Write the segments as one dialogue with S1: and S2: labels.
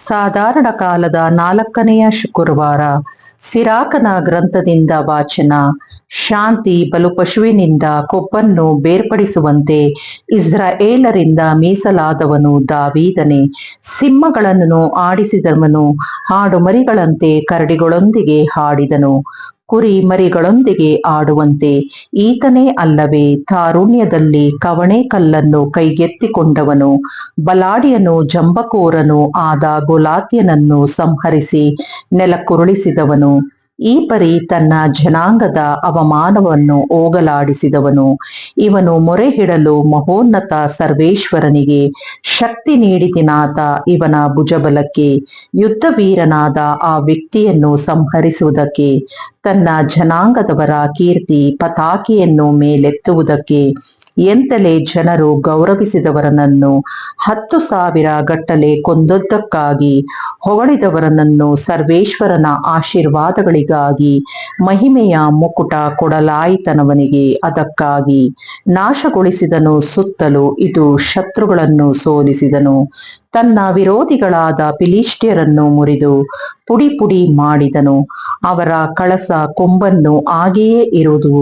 S1: ಸಾಧಾರಣ ಕಾಲದ 4ನೆಯ ಶುಕ್ರವಾರ. ಸಿರಾಕನ ಗ್ರಂಥದಿಂದ ವಾಚನ. ಶಾಂತಿ ಬಲು ಪಶುವಿನಿಂದ ಕೊಬ್ಬನ್ನು ಬೇರ್ಪಡಿಸುವಂತೆ ಇಸ್ರಾಯೇಲರಿಂದ ಮೀಸಲಾದವನು ದಾವೀದನೇ. ಸಿಂಹಗಳನ್ನು ಆಡಿಸಿದವನು ಆಡುಮರಿಗಳಂತೆ ಕರಡಿಗಳೊಂದಿಗೆ ಹಾಡಿದನು. ಕುರಿ ಮರಿಗಳೊಂದಿಗೆ ಆಡುವಂತೆ ಈತನೇ ಅಲ್ಲವೇ ತಾರುಣ್ಯದಲ್ಲಿ ಕವಣೆ ಕಲ್ಲನ್ನು ಕೈಗೆತ್ತಿಕೊಂಡವನು. ಬಲಾಢ್ಯನೂ ಜಂಬಕೋರನೂ ಆದ ಗೊಲಾತ್ಯನನ್ನು ಸಂಹರಿಸಿ ನೆಲಕ್ಕುರುಳಿಸಿದವನು. ಈ ಪರಿ ತನ್ನ ಜನಾಂಗದ ಅವಮಾನವನ್ನು ಹೋಗಲಾಡಿಸಿದವನು. ಇವನು ಮೊರೆಯಿಡಲು ಮಹೋನ್ನತ ಸರ್ವೇಶ್ವರನಿಗೆ ಶಕ್ತಿ ನೀಡಿದಿನಾತ ಇವನ ಭುಜಬಲಕ್ಕೆ. ಯುದ್ಧವೀರನಾದ ಆ ವ್ಯಕ್ತಿಯನ್ನು ಸಂಹರಿಸುವುದಕ್ಕೆ, ತನ್ನ ಜನಾಂಗದವರ ಕೀರ್ತಿ ಪತಾಕೆಯನ್ನು ಮೇಲೆತ್ತುವುದಕ್ಕೆ. ಎಂತಲೇ ಜನರು ಗೌರವಿಸಿದವರನ್ನು 10,000 ಗಟ್ಟಲೆ ಕೊಂದದ್ದಕ್ಕಾಗಿ, ಹೊಗಳಿದವರನ್ನು ಸರ್ವೇಶ್ವರನ ಆಶೀರ್ವಾದಗಳಿಗಾಗಿ ಮಹಿಮೆಯ ಮುಕುಟ ಕೊಡಲಾಯಿತನವನಿಗೆ. ಅದಕ್ಕಾಗಿ ನಾಶಗೊಳಿಸಿದನು ಸುತ್ತಲೂ ಇದು ಶತ್ರುಗಳನ್ನು ಸೋಲಿಸಿದನು. ತನ್ನ ವಿರೋಧಿಗಳಾದ ಫಿಲಿಷ್ಟಿಯರನ್ನು ಮುರಿದು ಪುಡಿ ಪುಡಿ ಮಾಡಿದನು. ಅವರ ಕಳಸ ಕೊಂಬನ್ನು ಹಾಗೆಯೇ ಇರುವುದು.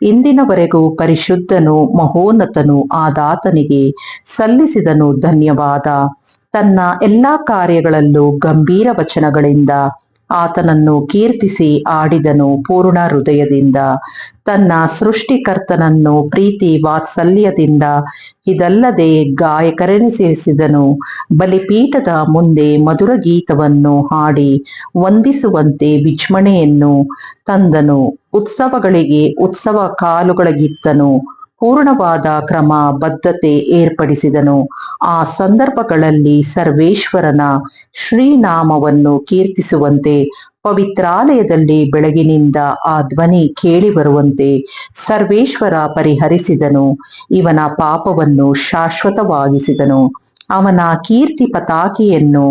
S1: ಇಂದಿನವರೆಗೂ ಪರಿಶುದ್ಧನೂ ಮಹೋನ್ನತನೂ ಆದಾತನಿಗೆ ಸಲ್ಲಿಸಿದನು ಧನ್ಯವಾದ. ತನ್ನ ಎಲ್ಲಾ ಕಾರ್ಯಗಳಲ್ಲೂ ಗಂಭೀರ ವಚನಗಳಿಂದ ಆತನನ್ನು ಕೀರ್ತಿಸಿ ಆಡಿದನು ಪೂರ್ಣ ಹೃದಯದಿಂದ. ತನ್ನ ಸೃಷ್ಟಿಕರ್ತನನ್ನು ಪ್ರೀತಿ ವಾತ್ಸಲ್ಯದಿಂದ ಇದಲ್ಲದೆ ಗಾಯಕರೆನಿಸಿದನು. ಬಲಿಪೀಠದ ಮುಂದೆ ಮಧುರ ಗೀತವನ್ನು ಹಾಡಿ ವಂದಿಸುವಂತೆ ವಿಜೃಂಭಣೆಯನ್ನು ತಂದನು. ಉತ್ಸವಗಳಿಗೆ ಉತ್ಸವ ಕಾಲುಗಳಿಗಿತ್ತನು. ಪೂರ್ಣವಾದ ಕ್ರಮ ಬದ್ಧತೆ ಏರ್ಪಡಿಸಿದನು. ಆ ಸಂದರ್ಭಗಳಲ್ಲಿ ಸರ್ವೇಶ್ವರನ ಶ್ರೀನಾಮವನ್ನು ಕೀರ್ತಿಸುವಂತೆ ಪವಿತ್ರಾಲಯದಲ್ಲಿ ಬೆಳಗಿನಿಂದ ಆ ಧ್ವನಿ ಕೇಳಿಬರುವಂತೆ ಸರ್ವೇಶ್ವರ ಪರಿಹರಿಸಿದನು. ಇವನ ಪಾಪವನ್ನು ಶಾಶ್ವತವಾಗಿಸಿದನು. ಅವನ ಕೀರ್ತಿ ಪತಾಕೆಯನ್ನು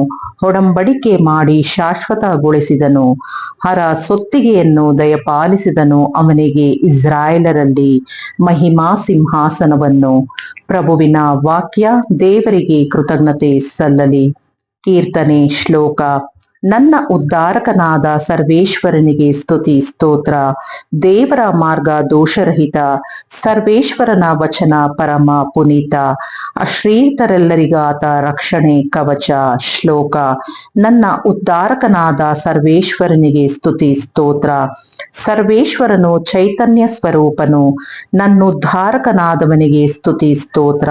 S1: ಒಡಂಬಡಿಕೆ ಮಾಡಿ ಶಾಶ್ವತಗೊಳಿಸಿದನು. ಹರ ಸೊತ್ತಿಗೆಯನ್ನು ದಯಪಾಲಿಸಿದನು ಅವನಿಗೆ ಇಸ್ರಾಯೇಲರಲ್ಲಿ ಮಹಿಮಾ ಸಿಂಹಾಸನವನ್ನು. ಪ್ರಭುವಿನ ವಾಕ್ಯ. ದೇವರಿಗೆ ಕೃತಜ್ಞತೆ ಸಲ್ಲಲಿ. ಕೀರ್ತನೆ. ಶ್ಲೋಕ. ನನ್ನ ಉದ್ಧಾರಕನಾದ ಸರ್ವೇಶ್ವರನಿಗೆ ಸ್ತುತಿ ಸ್ತೋತ್ರ. ದೇವರ ಮಾರ್ಗ ದೋಷರಹಿತ, ಸರ್ವೇಶ್ವರನ ವಚನ ಪರಮ ಪುನೀತ. ಆಶ್ರಿತರೆಲ್ಲರಿಗಾತ ರಕ್ಷಣೆ ಕವಚ. ಶ್ಲೋಕ. ನನ್ನ ಉದ್ಧಾರಕನಾದ ಸರ್ವೇಶ್ವರನಿಗೆ ಸ್ತುತಿ ಸ್ತೋತ್ರ. ಸರ್ವೇಶ್ವರನು ಚೈತನ್ಯ ಸ್ವರೂಪನು. ನನ್ನುದ್ಧಾರಕನಾದವನಿಗೆ ಸ್ತುತಿ ಸ್ತೋತ್ರ.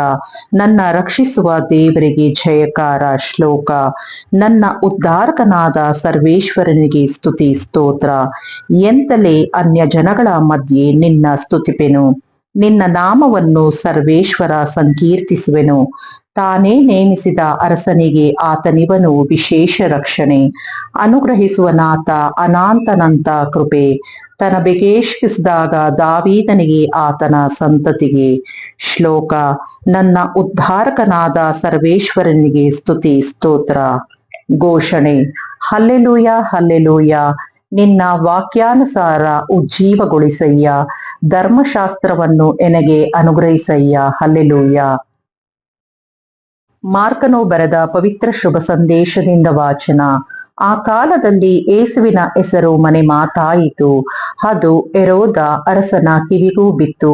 S1: ನನ್ನ ರಕ್ಷಿಸುವ ದೇವರಿಗೆ ಜಯಕಾರ. ಶ್ಲೋಕ. ನನ್ನ ಉದ್ಧಾರಕನಾದ ಸರ್ವೇಶ್ವರನಿಗೆ ಸ್ತುತಿ ಸ್ತೋತ್ರ. ಎಂತಲೇ ಅನ್ಯ ಜನಗಳ ಮಧ್ಯೆ ನಿನ್ನ ಸ್ತುತಿಪೆನು. ನಿನ್ನ ನಾಮವನ್ನು ಸರ್ವೇಶ್ವರ ಸಂಕೀರ್ತಿಸುವೆನು. ತಾನೇ ನೇಮಿಸಿದ ಅರಸನಿಗೆ ಆತನಿವನು ವಿಶೇಷ ರಕ್ಷಣೆ. ಅನುಗ್ರಹಿಸುವನಾತ ಅನಾಂತನಂತ ಕೃಪೆ. ತನ್ನ ಬೆಗೇಶಿಸಿದಾಗ ದಾವೀದನಿಗೆ ಆತನ ಸಂತತಿಗೆ. ಶ್ಲೋಕ. ನನ್ನ ಉದ್ಧಾರಕನಾದ ಸರ್ವೇಶ್ವರನಿಗೆ ಸ್ತುತಿ ಸ್ತೋತ್ರ. ಘೋಷಣೆ. Hallelujah hallelujah. ನಿನ್ನ ವಾಕ್ಯಾನುಸಾರ ಉಜ್ಜೀವಗೊಳಿಸಯ್ಯ. ಧರ್ಮಶಾಸ್ತ್ರವನ್ನು ಎನಗೆ ಅನುಗ್ರಹಿಸಯ್ಯ. ಹಲ್ಲೆಲೂಯ. ಮಾರ್ಕನು ಬರೆದ ಪವಿತ್ರ ಶುಭ ಸಂದೇಶದಿಂದ ವಾಚನ. ಆ ಕಾಲದಲ್ಲಿ ಯೇಸುವಿನ ಹೆಸರು ಮನೆ ಮಾತಾಯಿತು. ಅದು ಹೆರೋದ ಅರಸನ ಕಿವಿಗೂ ಬಿತ್ತು.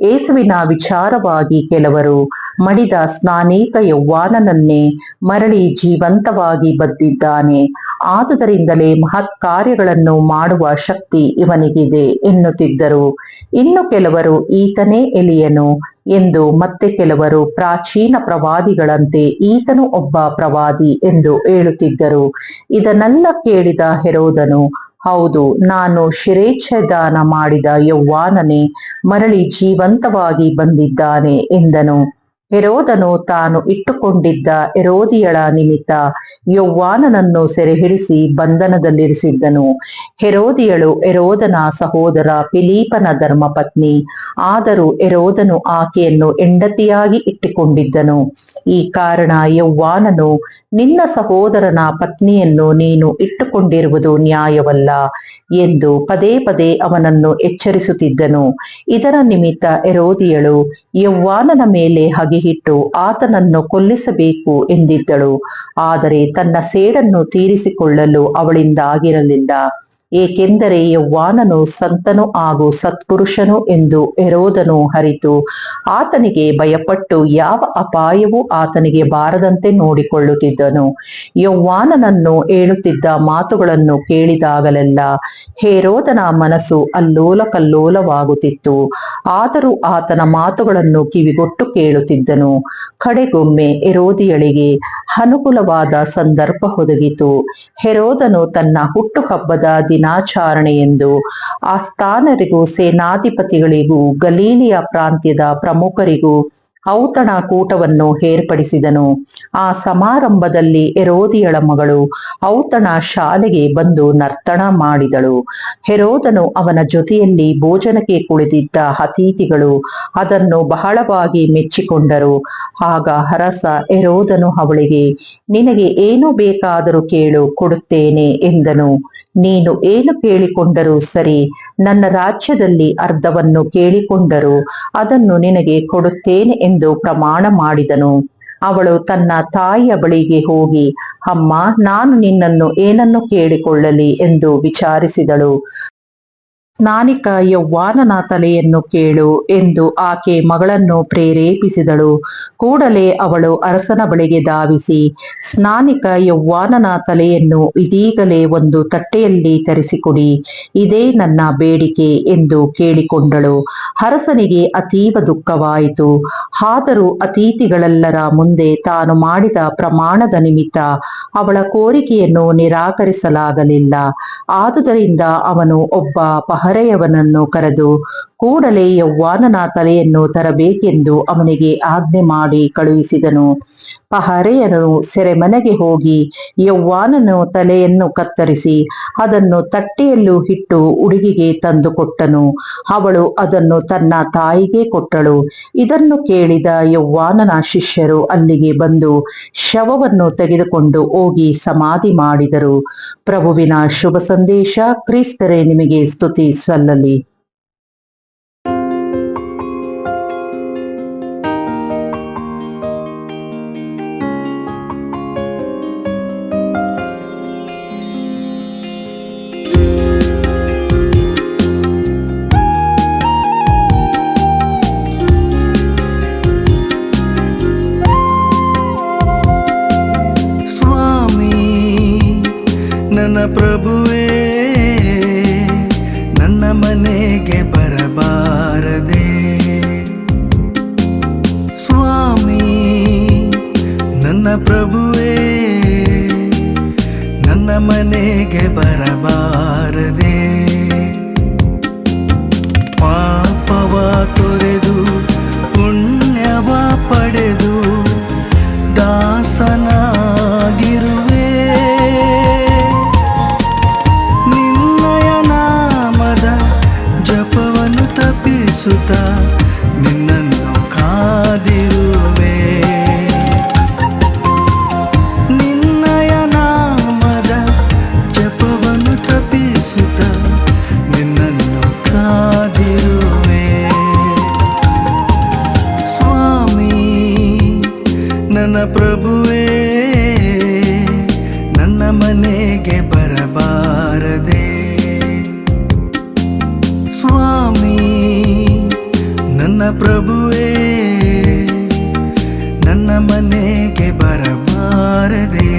S1: ಯೇಸುವಿನ ವಿಚಾರವಾಗಿ ಕೆಲವರು ಮಡಿದ ಸ್ನಾನಿಕ ಯೌವನನನ್ನೇ ಮರಳಿ ಜೀವಂತವಾಗಿ ಬದ್ದಿದ್ದಾನೆ. ಆದುದರಿಂದಲೇ ಮಹತ್ ಕಾರ್ಯಗಳನ್ನು ಮಾಡುವ ಶಕ್ತಿ ಇವನಿಗಿದೆ ಎನ್ನುತ್ತಿದ್ದರು. ಇನ್ನು ಕೆಲವರು ಈತನೇ ಎಲಿಯನು ಎಂದು, ಮತ್ತೆ ಕೆಲವರು ಪ್ರಾಚೀನ ಪ್ರವಾದಿಗಳಂತೆ ಈತನು ಒಬ್ಬ ಪ್ರವಾದಿ ಎಂದು ಹೇಳುತ್ತಿದ್ದರು. ಇದನ್ನೆಲ್ಲ ಕೇಳಿದ ಹೆರೋದನು, ಹೌದು, ನಾನು ಶಿರೇಚ್ಛೇದನ ಮಾಡಿದ ಯೌವನನೇ ಮರಳಿ ಜೀವಂತವಾಗಿ ಬಂದಿದ್ದಾನೆ ಎಂದನು. ಹೆರೋದನು ತಾನು ಇಟ್ಟುಕೊಂಡಿದ್ದ ಹೆರೋದಿಯಳ ನಿಮಿತ್ತ ಯೌವನನನ್ನು ಸೆರೆಹಿಡಿಸಿ ಬಂಧನದಲ್ಲಿರಿಸಿದ್ದನು. ಹೆರೋದಿಯಳು ಹೆರೋದನ ಸಹೋದರ ಫಿಲಿಪ್ಪನ ಧರ್ಮಪತ್ನಿ. ಆದರೂ ಹೆರೋದನು ಆಕೆಯನ್ನು ಹೆಂಡತಿಯಾಗಿ ಇಟ್ಟುಕೊಂಡಿದ್ದನು. ಈ ಕಾರಣ ಯೌವನನು, ನಿನ್ನ ಸಹೋದರನ ಪತ್ನಿಯನ್ನು ನೀನು ಇಟ್ಟುಕೊಂಡಿರುವುದು ನ್ಯಾಯವಲ್ಲ ಎಂದು ಪದೇ ಪದೇ ಅವನನ್ನು ಎಚ್ಚರಿಸುತ್ತಿದ್ದನು. ಇದರ ನಿಮಿತ್ತ ಹೆರೋದಿಯಳು ಯೌವನನ ಮೇಲೆ ಹಗೆ ಗುರಿಯಾಗಿ ಇಟ್ಟು ಆತನನ್ನು ಕೊಲ್ಲಿಸಬೇಕು ಎಂದಿದ್ದಳು. ಆದರೆ ತನ್ನ ಸೇಡನ್ನು ತೀರಿಸಿಕೊಳ್ಳಲು ಅವಳಿಂದಾಗಿರಲಿಲ್ಲ. ಏಕೆಂದರೆ ಯೌವಾನನು ಸಂತನು ಹಾಗೂ ಸತ್ಪುರುಷನು ಎಂದು ಹೆರೋದನು ಅರಿತು ಆತನಿಗೆ ಭಯಪಟ್ಟು ಯಾವ ಅಪಾಯವೂ ಆತನಿಗೆ ಬಾರದಂತೆ ನೋಡಿಕೊಳ್ಳುತ್ತಿದ್ದನು. ಯೌವಾನನನ್ನು ಹೇಳುತ್ತಿದ್ದ ಮಾತುಗಳನ್ನು ಕೇಳಿದಾಗಲೆಲ್ಲ ಹೆರೋದನ ಮನಸ್ಸು ಅಲ್ಲೋಲ ಕಲ್ಲೋಲವಾಗುತ್ತಿತ್ತು. ಆದರೂ ಆತನ ಮಾತುಗಳನ್ನು ಕಿವಿಗೊಟ್ಟು ಕೇಳುತ್ತಿದ್ದನು. ಕಡೆಗೊಮ್ಮೆ ಹೆರೋದಿಯಳಿಗೆ ಅನುಕೂಲವಾದ ಸಂದರ್ಭ ಒದಗಿತು. ಹೆರೋದನು ತನ್ನ ಹುಟ್ಟುಹಬ್ಬದ ದಿನಾಚರಣೆಯೆಂದು ಆಸ್ಥಾನರಿಗೂ ಸೇನಾಧಿಪತಿಗಳಿಗೂ ಗಲೀಲಿಯ ಪ್ರಾಂತ್ಯದ ಪ್ರಮುಖರಿಗೂ ಔತಣ ಕೂಟವನ್ನು ಏರ್ಪಡಿಸಿದನು. ಆ ಸಮಾರಂಭದಲ್ಲಿ ಹೆರೋದಿಯಳ ಮಗಳು ಔತಣ ಶಾಲೆಗೆ ಬಂದು ನರ್ತನ ಮಾಡಿದಳು. ಹೆರೋದನು ಅವನ ಜೊತೆಯಲ್ಲಿ ಭೋಜನಕ್ಕೆ ಕುಳಿತಿದ್ದ ಅತಿಥಿಗಳು ಅದನ್ನು ಬಹಳವಾಗಿ ಮೆಚ್ಚಿಕೊಂಡರು. ಆಗ ಅರಸ ಹೆರೋದನು ಅವಳಿಗೆ, ನಿನಗೆ ಏನು ಬೇಕಾದರೂ ಕೇಳು, ಕೊಡುತ್ತೇನೆ ಎಂದನು. ನೀನು ಏನು ಕೇಳಿಕೊಂಡರೂ ಸರಿ, ನನ್ನ ರಾಜ್ಯದಲ್ಲಿ ಅರ್ಧವನ್ನು ಕೇಳಿಕೊಂಡರೂ ಅದನ್ನು ನಿನಗೆ ಕೊಡುತ್ತೇನೆ ಎಂದು ಪ್ರಮಾಣ ಮಾಡಿದನು. ಅವಳು ತನ್ನ ತಾಯಿಯ ಬಳಿಗೆ ಹೋಗಿ, ಅಮ್ಮ, ನಾನು ನಿನ್ನನ್ನು ಏನನ್ನು ಕೇಳಿಕೊಳ್ಳಲಿ ಎಂದು ವಿಚಾರಿಸಿದಳು. ಸ್ನಾನಿಕ ಯೌವಾನನ ತಲೆಯನ್ನು ಕೇಳು ಎಂದು ಆಕೆ ಮಗಳನ್ನು ಪ್ರೇರೇಪಿಸಿದಳು. ಕೂಡಲೇ ಅವಳು ಅರಸನ ಬಳಿಗೆ ಧಾವಿಸಿ, ಸ್ನಾನಿಕ ಯೌವಾನನ ತಲೆಯನ್ನು ಇದೀಗಲೇ ಒಂದು ತಟ್ಟೆಯಲ್ಲಿ ತರಿಸಿಕೊಡಿ, ಇದೇ ನನ್ನ ಬೇಡಿಕೆ ಎಂದು ಕೇಳಿಕೊಂಡಳು. ಅರಸನಿಗೆ ಅತೀವ ದುಃಖವಾಯಿತು. ಆದರೂ ಅತಿಥಿಗಳೆಲ್ಲರ ಮುಂದೆ ತಾನು ಮಾಡಿದ ಪ್ರಮಾಣದ ನಿಮಿತ್ತ ಅವಳ ಕೋರಿಕೆಯನ್ನು ನಿರಾಕರಿಸಲಾಗಲಿಲ್ಲ. ಆದುದರಿಂದ ಅವನು ಒಬ್ಬ ಪಹರೆಯವನನ್ನು ಕರೆದು ಕೂಡಲೇ ಯೌವಾನನ ತಲೆಯನ್ನು ತರಬೇಕೆಂದು ಅವನಿಗೆ ಆಜ್ಞೆ ಮಾಡಿ ಕಳುಹಿಸಿದನು. ಪಹರೆಯನು ಸೆರೆಮನೆಗೆ ಹೋಗಿ ಯೌವಾನನ ತಲೆಯನ್ನು ಕತ್ತರಿಸಿ ಅದನ್ನು ತಟ್ಟೆಯಲ್ಲೂ ಇಟ್ಟು ಹುಡುಗಿಗೆ ತಂದುಕೊಟ್ಟನು. ಅವಳು ಅದನ್ನು ತನ್ನ ತಾಯಿಗೆ ಕೊಟ್ಟಳು. ಇದನ್ನು ಕೇಳಿದ ಯೌವಾನನ ಶಿಷ್ಯರು ಅಲ್ಲಿಗೆ ಬಂದು ಶವವನ್ನು ತೆಗೆದುಕೊಂಡು ಹೋಗಿ ಸಮಾಧಿ ಮಾಡಿದರು. ಪ್ರಭುವಿನ ಶುಭ ಸಂದೇಶ. ಕ್ರಿಸ್ತರೇ, ನಿಮಗೆ ಸ್ತುತಿ ಸಲ್ಲಲಿ.
S2: ನನ್ನ ಪ್ರಭುವೇ, ನನ್ನ ಮನೆಗೆ ಬರಬಾರದೆ. ಸ್ವಾಮಿ, ನನ್ನ ಪ್ರಭುವೇ, ನನ್ನ ಮನೆಗೆ ಬರಬಾರದೆ. ಪಾಪವ ತೊರೆದು ಪುಣ್ಯವ ಪಡೆದು ದಾಸನಾಗಿರುವೆ. ಜಪವನ್ನು ತಪ್ಪಿಸುತ್ತ ನಿನ್ನನ್ನು ಕಾದಿರುವೆ. ನಿನ್ನಯ ನಾಮದ ಜಪವನ್ನು ತಪ್ಪಿಸುತ್ತ ನಿನ್ನನ್ನು ಕಾದಿರುವೆ. ಸ್ವಾಮಿ, ನನ್ನ ಪ್ರಭುವೇ, ನನ್ನ ಮನೆಗೆ ಬರಬಾರದೆ. ಸ್ವಾಮಿ, ನನ್ನ ಪ್ರಭುವೇ, ನನ್ನ ಮನೆಗೆ ಬರಬಾರದೆ.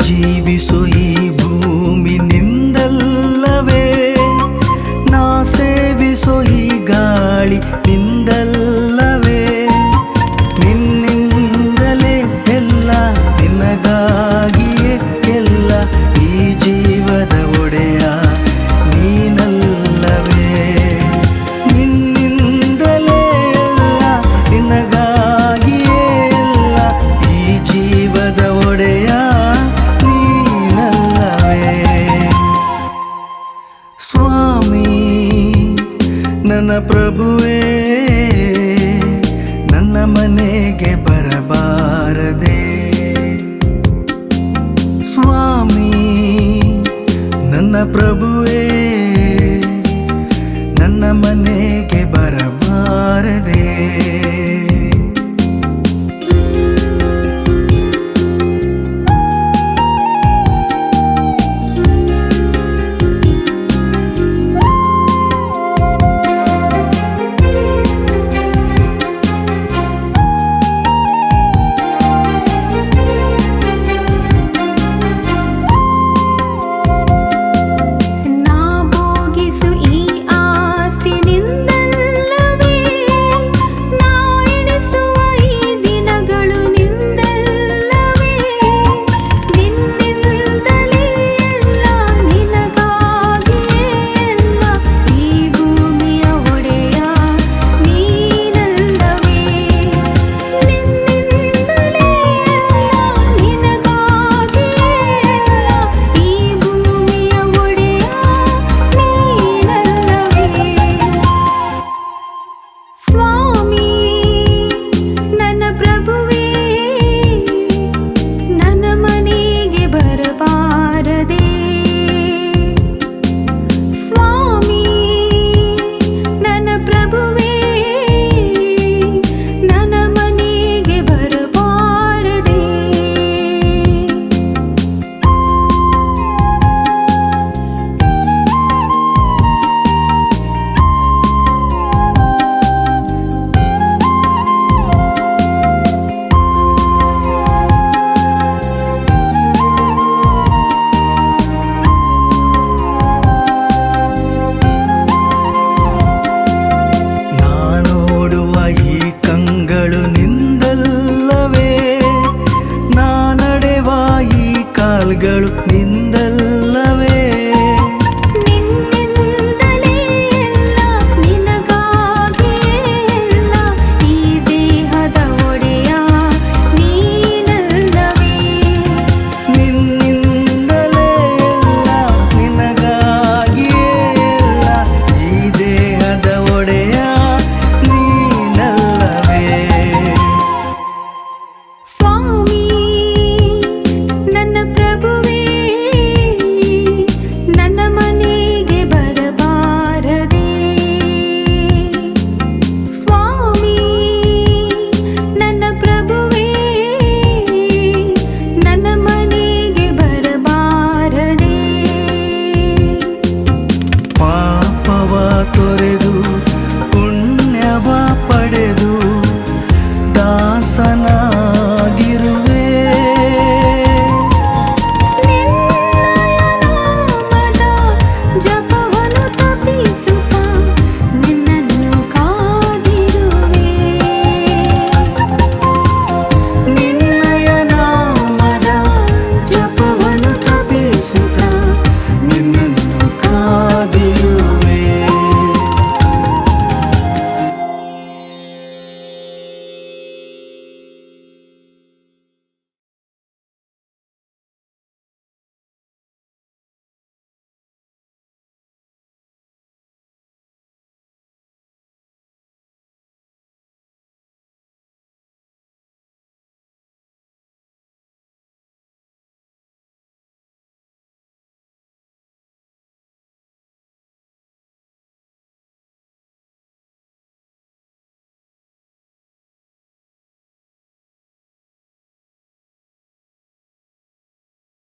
S2: ಜೀವಿಸೋ ಈ ಭೂಮಿ ನಿಂದಲ್ಲವೇ, ನಾ ಸೇವಿಸೋ ಈ ಗಾಳಿ ನಿಂದಲ್ಲವೇ. ನಿನ್ನಿಂದಲೇ ಎಲ್ಲ, ನಿನಗಾಗಿಯೇ ಎಲ್ಲ, ಈ ಜೀವದ ಒಡೆಯ ನೀನಲ್ಲವೇ. ನಿನ್ನಿಂದಲೇ ಎಲ್ಲ, ನಿನಗಾಗಿಯೇ ಎಲ್ಲ, ಈ ಜೀವದ ಒಡೆಯ ನೀನಲ್ಲವೇ. ಸ್ವಾಮಿ ನನ್ನ ಪ್ರಭುವೇ ನನ್ನ ಮನೆಗೆ ಬರಬಾರದೆ. ಸ್ವಾಮಿ ನನ್ನ ಪ್ರಭುವೇ